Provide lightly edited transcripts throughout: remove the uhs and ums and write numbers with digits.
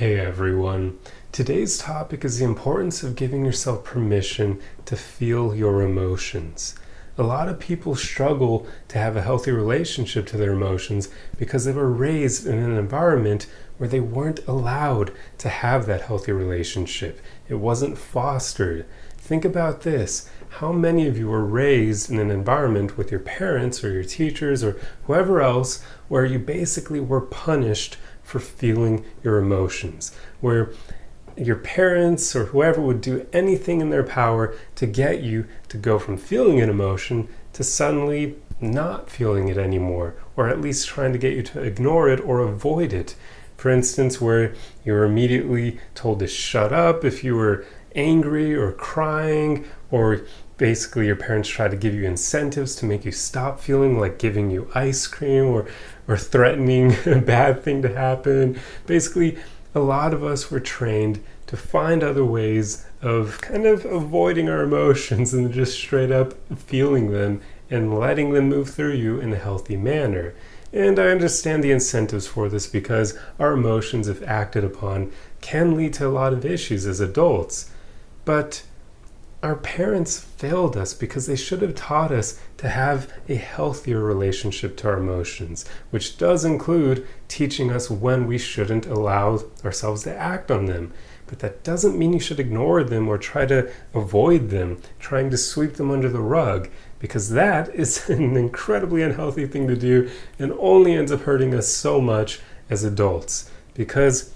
Hey everyone. Today's topic is the importance of giving yourself permission to feel your emotions. A lot of people struggle to have a healthy relationship to their emotions because they were raised in an environment where they weren't allowed to have that healthy relationship. It wasn't fostered. Think about this. How many of you were raised in an environment with your parents or your teachers or whoever else where you basically were punished for feeling your emotions, where your parents or whoever would do anything in their power to get you to go from feeling an emotion to suddenly not feeling it anymore, or at least trying to get you to ignore it or avoid it. For instance, where you were immediately told to shut up if you were angry or crying, or basically your parents try to give you incentives to make you stop feeling, like giving you ice cream or threatening a bad thing to happen. Basically, a lot of us were trained to find other ways of kind of avoiding our emotions and just straight up feeling them and letting them move through you in a healthy manner. And I understand the incentives for this because our emotions, if acted upon, can lead to a lot of issues as adults. But our parents failed us because they should have taught us to have a healthier relationship to our emotions, which does include teaching us when we shouldn't allow ourselves to act on them. But that doesn't mean you should ignore them or try to avoid them, trying to sweep them under the rug, because that is an incredibly unhealthy thing to do and only ends up hurting us so much as adults. Because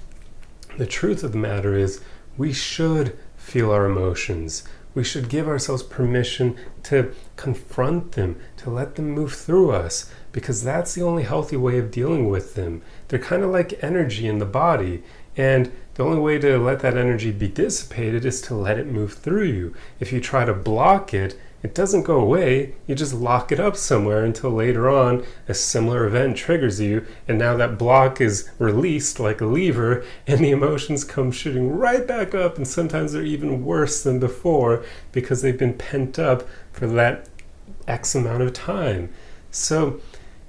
the truth of the matter is, we should feel our emotions. We should give ourselves permission to confront them, to let them move through us, because that's the only healthy way of dealing with them. They're kind of like energy in the body, and the only way to let that energy be dissipated is to let it move through you. If you try to block it, it doesn't go away. You just lock it up somewhere until later on a similar event triggers you, and now that block is released like a lever, and the emotions come shooting right back up, and sometimes they're even worse than before because they've been pent up for that X amount of time. So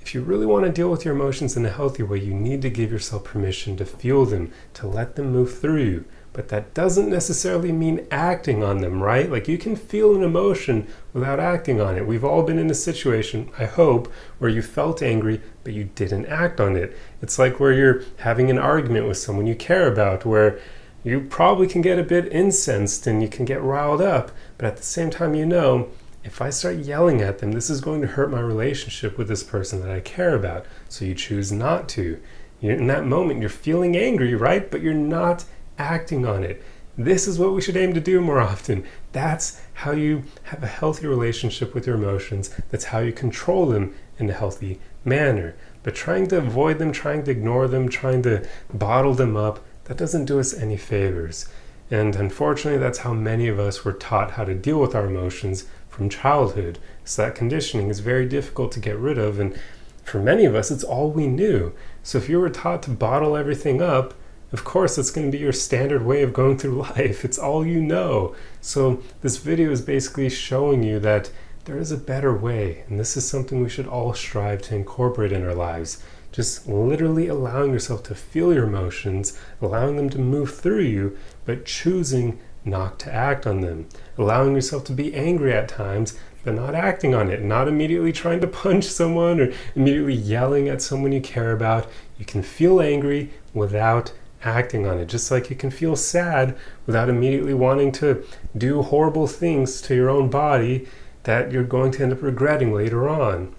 if you really want to deal with your emotions in a healthy way, you need to give yourself permission to feel them, to let them move through you. But that doesn't necessarily mean acting on them, right? Like, you can feel an emotion without acting on it. We've all been in a situation, I hope, where you felt angry, but you didn't act on it. It's like where you're having an argument with someone you care about, where you probably can get a bit incensed and you can get riled up, but at the same time, you know, if I start yelling at them, this is going to hurt my relationship with this person that I care about. So you choose not to. In that moment, you're feeling angry, right? But you're not acting on it. This is what we should aim to do more often. That's how you have a healthy relationship with your emotions. That's how you control them in a healthy manner. But trying to avoid them, trying to ignore them, trying to bottle them up, that doesn't do us any favors. And unfortunately, that's how many of us were taught how to deal with our emotions from childhood. So that conditioning is very difficult to get rid of, and for many of us, it's all we knew. So if you were taught to bottle everything up, of course, it's going to be your standard way of going through life. It's all you know. So this video is basically showing you that there is a better way, and this is something we should all strive to incorporate in our lives. Just literally allowing yourself to feel your emotions, allowing them to move through you, but choosing not to act on them. Allowing yourself to be angry at times, but not acting on it. Not immediately trying to punch someone or immediately yelling at someone you care about. You can feel angry without acting on it, just like you can feel sad without immediately wanting to do horrible things to your own body that you're going to end up regretting later on.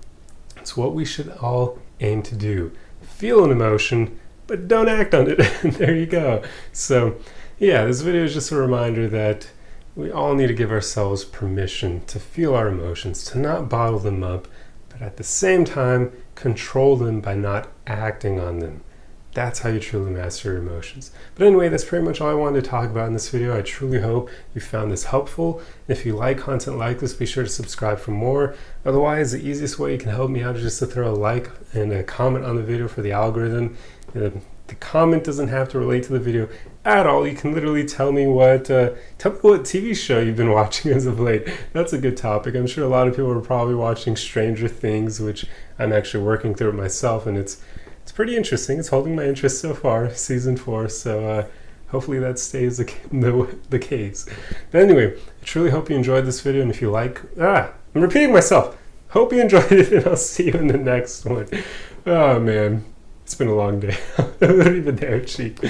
It's what we should all aim to do. Feel an emotion, but don't act on it. There you go. So yeah, this video is just a reminder that we all need to give ourselves permission to feel our emotions, to not bottle them up, but at the same time control them by not acting on them. That's how you truly master your emotions. But anyway, that's pretty much all I wanted to talk about in this video. I truly hope you found this helpful. If you like content like this, be sure to subscribe for more. Otherwise, the easiest way you can help me out is just to throw a like and a comment on the video for the algorithm. The comment doesn't have to relate to the video at all. You can literally tell me what TV show you've been watching as of late. That's a good topic. I'm sure a lot of people are probably watching Stranger Things, which I'm actually working through it myself, and it's pretty interesting. It's holding my interest so far, season 4. So hopefully that stays the case. But anyway, I truly hope you enjoyed this video, and if you like, I'm repeating myself. Hope you enjoyed it, and I'll see you in the next one. Oh man, it's been a long day. I'm not even there, cheap.